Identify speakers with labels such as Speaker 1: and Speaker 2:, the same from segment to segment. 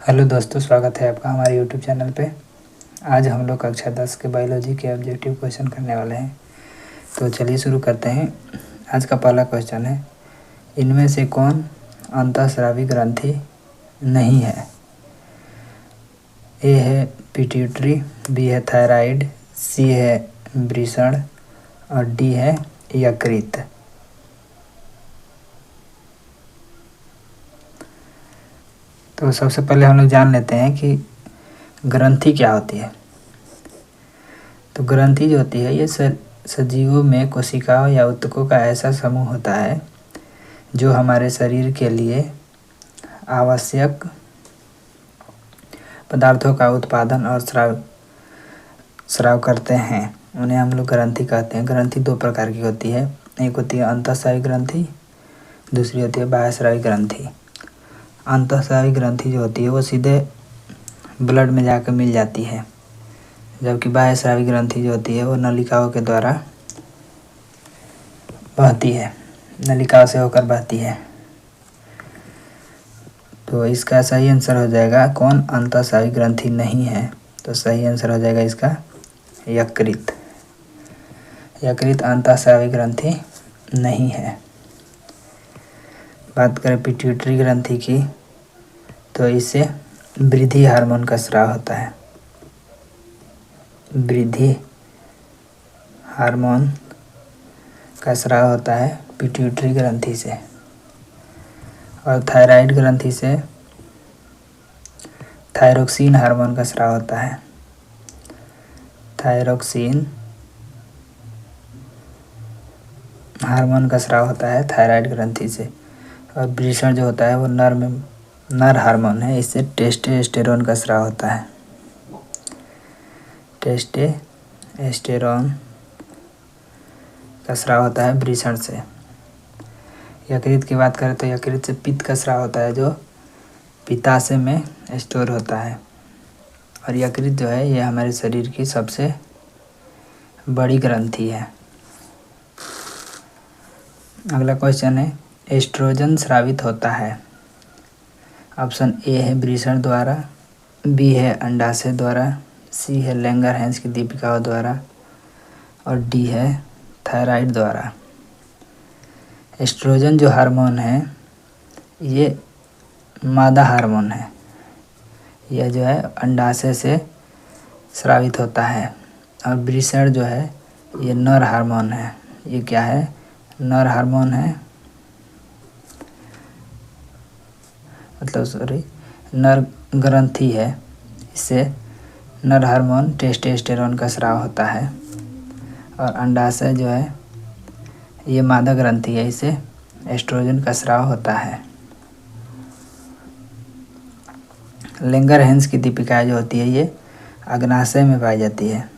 Speaker 1: Hello दोस्तों, स्वागत है आपका हमारे यूट्यूब चैनल पे। आज हम लोग कक्षा 10 के बायोलॉजी के ऑब्जेक्टिव क्वेश्चन करने वाले हैं। तो चलिए शुरू करते हैं। आज का पहला क्वेश्चन है, इनमें से कौन अंतःस्रावी ग्रंथि नहीं है? ए है पिट्यूटरी, बी है थायराइड, सी है वृषण और डी है यकृत। तो सबसे पहले हम लोग जान लेते हैं कि ग्रंथि क्या होती है। तो ग्रंथि जो होती है ये सजीवों में कोशिकाओं या ऊतकों का ऐसा समूह होता है जो हमारे शरीर के लिए आवश्यक पदार्थों का उत्पादन और स्राव करते हैं। उन्हें हम लोग ग्रंथि कहते हैं। ग्रंथि दो प्रकार की होती है, एक होती है अंतःस्रावी ग्रंथि, दूसरी होती है बाह्यस्रावी ग्रंथि। अंतःस्रावी ग्रंथि जो होती है वो सीधे ब्लड में जाकर मिल जाती है, जबकि बाह्यस्रावी ग्रंथि जो होती है वो नलिकाओं के द्वारा बहती है, नलिकाओं से होकर बहती है। तो इसका सही आंसर हो जाएगा कौन अंतःस्रावी ग्रंथि नहीं है। तो सही आंसर हो जाएगा इसका यकृत। यकृत अंतःस्रावी ग्रंथि नहीं है। बात करें पिट्यूटरी ग्रंथि की, तो इससे वृद्धि हार्मोन का स्राव होता है। वृद्धि हार्मोन का स्राव होता है पिट्यूटरी ग्रंथि से। और थायराइड ग्रंथि से थायरोक्सिन हार्मोन का स्राव होता है। थायरोक्सिन हार्मोन का स्राव होता है थायराइड ग्रंथि से। और वृषण जो होता है वो नर हार्मोन है, इससे टेस्टोस्टेरोन का स्राव होता है। टेस्टोस्टेरोन का स्राव होता है वृषण से। यकृत की बात करें तो यकृत से पित्त का स्राव होता है जो पित्ताशय में स्टोर होता है। और यकृत जो है ये हमारे शरीर की सबसे बड़ी ग्रंथि है। अगला क्वेश्चन है, एस्ट्रोजन स्रावित होता है। ऑप्शन ए है वृषण द्वारा, बी है अंडाशय द्वारा, सी है लैंगरहैंस की दीपिकाओं द्वारा और डी है थायराइड द्वारा। एस्ट्रोजन जो हार्मोन है ये मादा हार्मोन है। यह जो है अंडाशय से स्रावित होता है। और वृषण जो है ये नर हार्मोन है। ये क्या है? नर हार्मोन है, नर ग्रंथि है। इससे नर हार्मोन टेस्टोस्टेरोन का स्राव होता है। और अंडाशय जो है ये मादा ग्रंथि है, इससे एस्ट्रोजन का स्राव होता है। लैंगरहैंस की दीपिकाएं जो होती है ये अग्नाशय में पाई जाती है।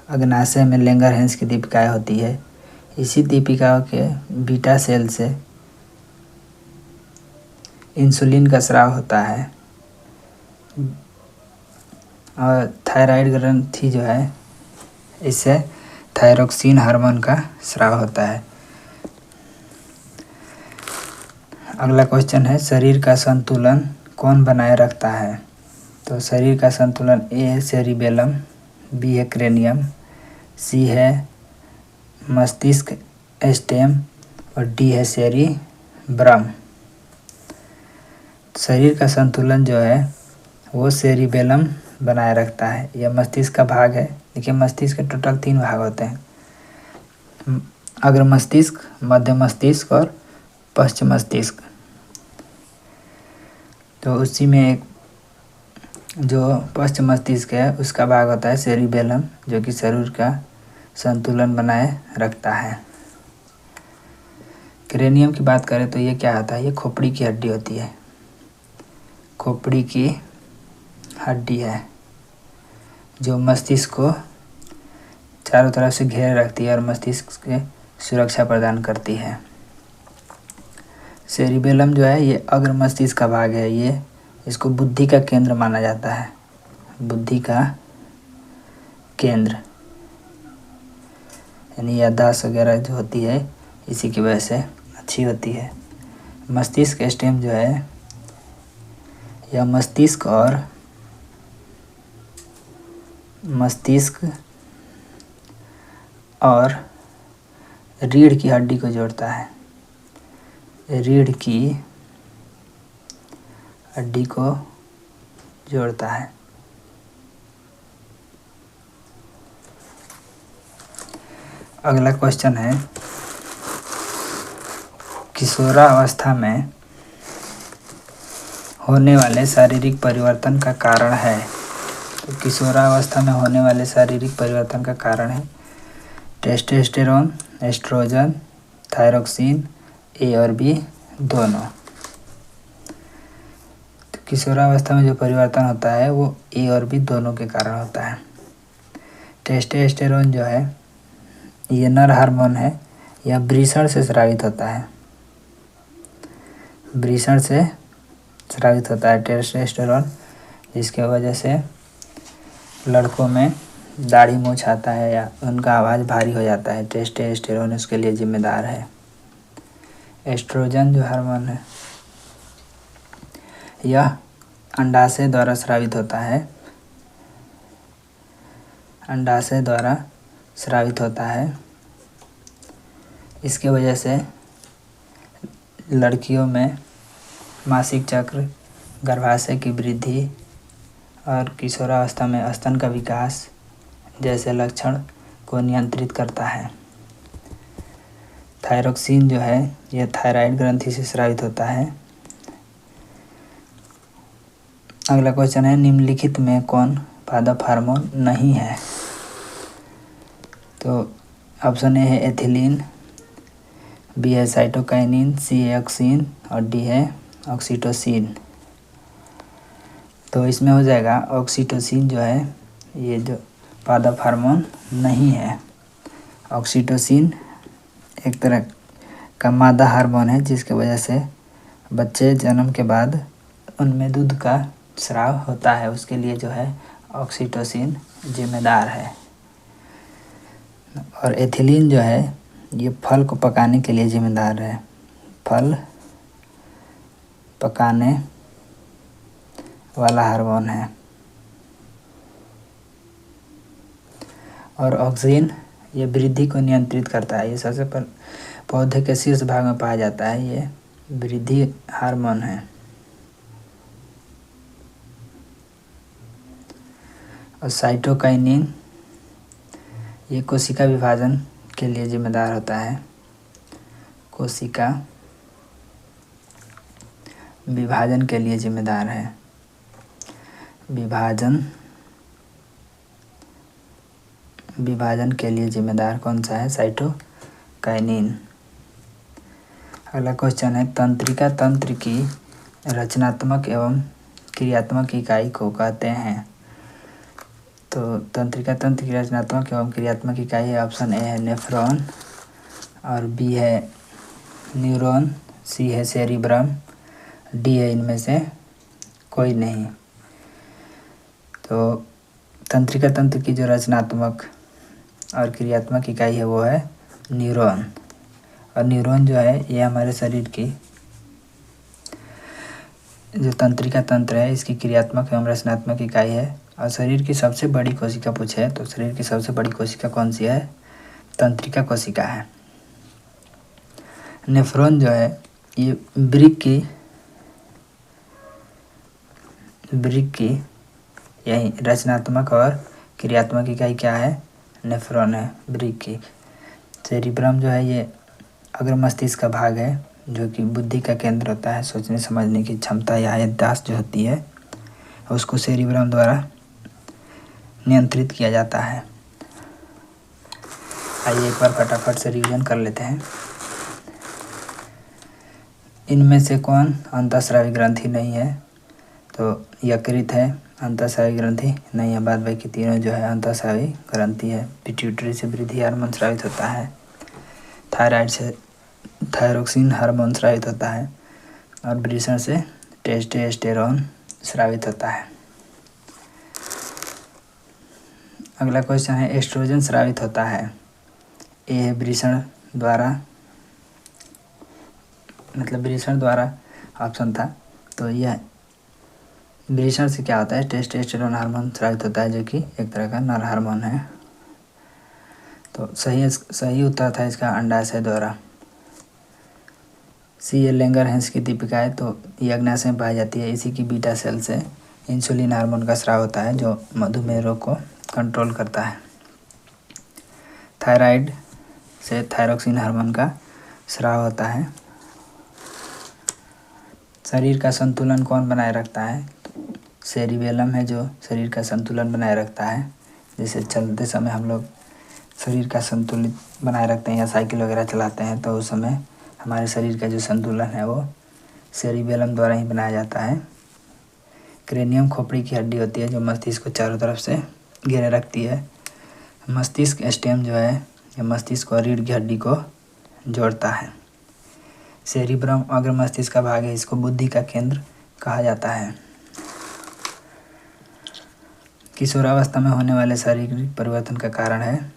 Speaker 1: अग्नाशय में लैंगरहैंस की दीपिकाएं होती है। इसी दीपिकाओं के बीटा सेल से इंसुलिन का स्राव होता है। और थायराइड ग्रंथि जो है इससे थायरोक्सिन हार्मोन का स्राव होता है। अगला क्वेश्चन है, शरीर का संतुलन कौन बनाए रखता है? तो शरीर का संतुलन ए है सेरिबेलम, बी है क्रेनियम, सी है मस्तिष्क स्टेम और डी है सेरिब्रम। शरीर का संतुलन जो है वो सेरिबेलम बनाए रखता है। यह मस्तिष्क का भाग है। देखिए मस्तिष्क के टोटल 3 भाग होते हैं, अग्र मस्तिष्क, मध्य मस्तिष्क और पश्चिम मस्तिष्क। तो उसी में एक जो पश्चिम मस्तिष्क है उसका भाग होता है सेरिबेलम, जो कि शरीर का संतुलन बनाए रखता है। क्रेनियम की बात करें तो ये क्या होता है? ये खोपड़ी की हड्डी होती है। खोपड़ी की हड्डी है जो मस्तिष्क को चारों तरफ से घेरे रखती है और मस्तिष्क के सुरक्षा प्रदान करती है। सेरिबेलम जो है ये अग्र मस्तिष्क का भाग है। ये इसको बुद्धि का केंद्र माना जाता है। बुद्धि का केंद्र यानी याददाश्त वगैरह जो होती है इसी की वजह से अच्छी होती है। मस्तिष्क स्टेम जो है यह मस्तिष्क और रीढ़ की हड्डी को जोड़ता है। रीढ़ की हड्डी को जोड़ता है। अगला क्वेश्चन है, किशोरावस्था में होने वाले शारीरिक परिवर्तन का कारण है। तो किशोरावस्था में होने वाले शारीरिक परिवर्तन का कारण है टेस्टोस्टेरोन, एस्ट्रोजन, थायरोक्सिन, ए और बी दोनों। तो किशोरावस्था में जो परिवर्तन होता है वो ए और बी दोनों के कारण होता है। टेस्टोस्टेरोन जो है ये नर हार्मोन है, यह वृषण से स्रावित होता है। वृषण से स्रावित होता है टेस्टोस्टेरोन, जिसके वजह से लड़कों में दाढ़ी मूंछ आता है या उनका आवाज़ भारी हो जाता है। टेस्टोस्टेरोन उसके लिए जिम्मेदार है। एस्ट्रोजन जो हार्मोन है यह अंडाशय द्वारा स्रावित होता है। अंडाशय द्वारा स्रावित होता है। इसके वजह से लड़कियों में मासिक चक्र, गर्भाशय की वृद्धि और किशोरावस्था में स्तन का विकास जैसे लक्षण को नियंत्रित करता है। थायरोक्सिन जो है यह थायराइड ग्रंथि से स्रावित होता है। अगला क्वेश्चन है, निम्नलिखित में कौन पादप हार्मोन नहीं है। तो ऑप्शन ए है एथिलीन, बी है साइटोकाइनिन, सी है ऑक्सिन और डी है ऑक्सीटोसिन। तो इसमें हो जाएगा ऑक्सीटोसिन जो है ये जो पादप हार्मोन नहीं है। ऑक्सीटोसिन एक तरह का मादा हार्मोन है जिसके वजह से बच्चे जन्म के बाद उनमें दूध का स्राव होता है, उसके लिए जो है ऑक्सीटोसिन जिम्मेदार है। और एथिलीन जो है ये फल को पकाने के लिए जिम्मेदार है। फल पकाने वाला हार्मोन है। और ऑक्सिन ये वृद्धि को नियंत्रित करता है। ये सबसे पौधे के शीर्ष भाग में पाया जाता है। ये वृद्धि हार्मोन है। और साइटोकाइनिन ये कोशिका विभाजन के लिए जिम्मेदार होता है। कोशिका विभाजन के लिए जिम्मेदार है। विभाजन के लिए जिम्मेदार कौन सा है? साइटोकाइनिन। अगला क्वेश्चन है, तंत्रिका तंत्र की रचनात्मक एवं क्रियात्मक इकाई को कहते हैं। तो तंत्रिका तंत्र की रचनात्मक एवं क्रियात्मक इकाई है, ऑप्शन ए है नेफ्रॉन और बी है न्यूरॉन, सी है सेरिब्रम, डी है इनमें से कोई नहीं। तो तंत्रिका तंत्र की जो रचनात्मक और क्रियात्मक इकाई है वो है न्यूरॉन। और न्यूरॉन जो है ये हमारे शरीर की जो तंत्रिका तंत्र है इसकी क्रियात्मक एवं रचनात्मक इकाई है। और शरीर की सबसे बड़ी कोशिका पूछे तो शरीर की सबसे बड़ी कोशिका कौन सी है? तंत्रिका कोशिका है। नेफ्रॉन जो है ये वृक्क की यही रचनात्मक और क्रियात्मक इकाई क्या है? नेफ्रॉन है, वृक्क की। सेरिब्रम जो है ये अग्र मस्तिष्क का भाग है जो कि बुद्धि का केंद्र होता है। सोचने समझने की क्षमता या याददाश्त जो होती है उसको सेरिब्रम द्वारा नियंत्रित किया जाता है। आइए एक बार फटाफट से रिवीजन कर लेते हैं। इनमें से कौन अंतःस्रावी ग्रंथि नहीं है? तो यकृत है, अंतःस्रावी ग्रंथि नहीं है। बाद बाकी तीनों जो है अंतःस्रावी ग्रंथि है। पिट्यूटरी से वृद्धि हार्मोन स्रावित होता है। थायराइड से थायरोक्सिन हार्मोन स्रावित होता है। और वृषण से टेस्टोस्टेरोन स्रावित होता है। अगला क्वेश्चन है, एस्ट्रोजन स्रावित होता है। ए है वृषण द्वारा, मतलब वृषण द्वारा ऑप्शन था। तो यह वृषण से क्या होता है, टेस्टोस्टेरोन हार्मोन स्रावित होता है जो कि एक तरह का नर हार्मोन है। तो सही उत्तर था इसका अंडाशय द्वारा। सी ए लैंगरहैंस की दीपिकाएँ तो ये अग्नाशय में पाई जाती है। इसी की बीटा सेल से इंसुलिन हार्मोन का स्राव होता है जो मधुमेह रोग को कंट्रोल करता है। थायराइड से थायरोक्सिन हार्मोन का स्राव होता है। शरीर का संतुलन कौन बनाए रखता है, सेरिबेलम है जो शरीर का संतुलन बनाए रखता है। जैसे चलते समय हम लोग शरीर का संतुलित बनाए रखते हैं या साइकिल वगैरह चलाते हैं तो उस समय हमारे शरीर का जो संतुलन है वो सेरिबेलम द्वारा ही बनाया जाता है। क्रेनियम खोपड़ी की हड्डी होती है जो मस्तिष्क को चारों तरफ से घेरे रखती है। मस्तिष्क स्टेम जो है ये मस्तिष्क और रीढ़ की हड्डी को जोड़ता है। सेरिब्रम अग्र मस्तिष्क का भाग है, इसको बुद्धि का केंद्र कहा जाता है। किशोरावस्था में होने वाले शारीरिक परिवर्तन का कारण है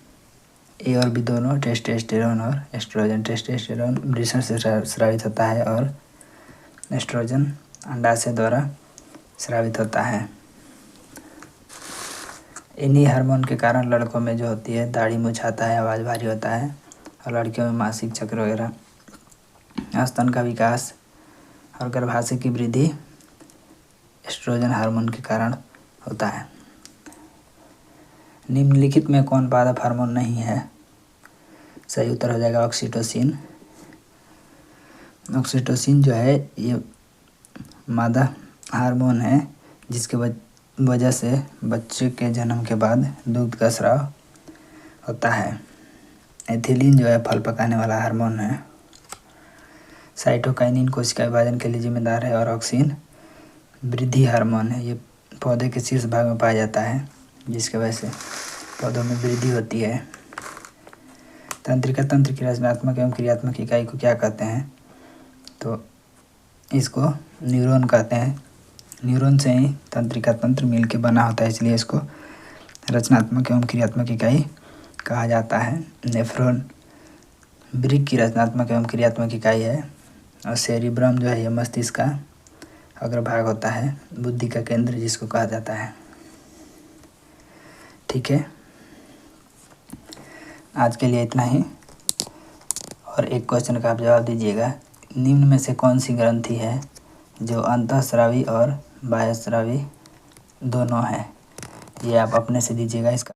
Speaker 1: ए और बी दोनों, टेस्टोस्टेरोन और एस्ट्रोजन। टेस्टोस्टेरोन वृषण से स्रावित होता है और एस्ट्रोजन अंडाशय द्वारा स्रावित होता है। इन्हीं हार्मोन के कारण लड़कों में जो होती है दाढ़ी मुझाता है, आवाज़ भारी होता है, और लड़कियों में मासिक चक्र वगैरह, स्तन का विकास और गर्भाशय की वृद्धि एस्ट्रोजन हार्मोन के कारण होता है। निम्नलिखित में कौन पादप हार्मोन नहीं है, सही उत्तर हो जाएगा ऑक्सीटोसिन। ऑक्सीटोसिन जो है ये मादा हार्मोन है जिसके वजह से बच्चे के जन्म के बाद दूध का स्राव होता है। एथिलीन जो है फल पकाने वाला हार्मोन है। साइटोकाइनिन कोशिका विभाजन के लिए जिम्मेदार है और ऑक्सिन वृद्धि हार्मोन है। ये पौधे के शीर्ष भाग में पाया जाता है जिसकी वजह से पौधों में वृद्धि होती है। तंत्रिका तंत्र की रचनात्मक एवं क्रियात्मक इकाई को क्या कहते हैं, तो इसको न्यूरॉन कहते हैं। न्यूरॉन से ही तंत्रिका तंत्र मिल के बना होता है, इसलिए इसको रचनात्मक एवं क्रियात्मक इकाई कहा जाता है। नेफ्रॉन वृक्क की रचनात्मक एवं क्रियात्मक इकाई है। और सेरिब्रम जो है ये मस्तिष्क का अग्रभाग होता है, बुद्धि का केंद्र जिसको कहा जाता है। ठीक है, आज के लिए इतना ही। और एक क्वेश्चन का आप जवाब दीजिएगा, निम्न में से कौन सी ग्रंथि है जो अंतःस्रावी और बाह्यस्रावी दोनों है, ये आप अपने से दीजिएगा। इसका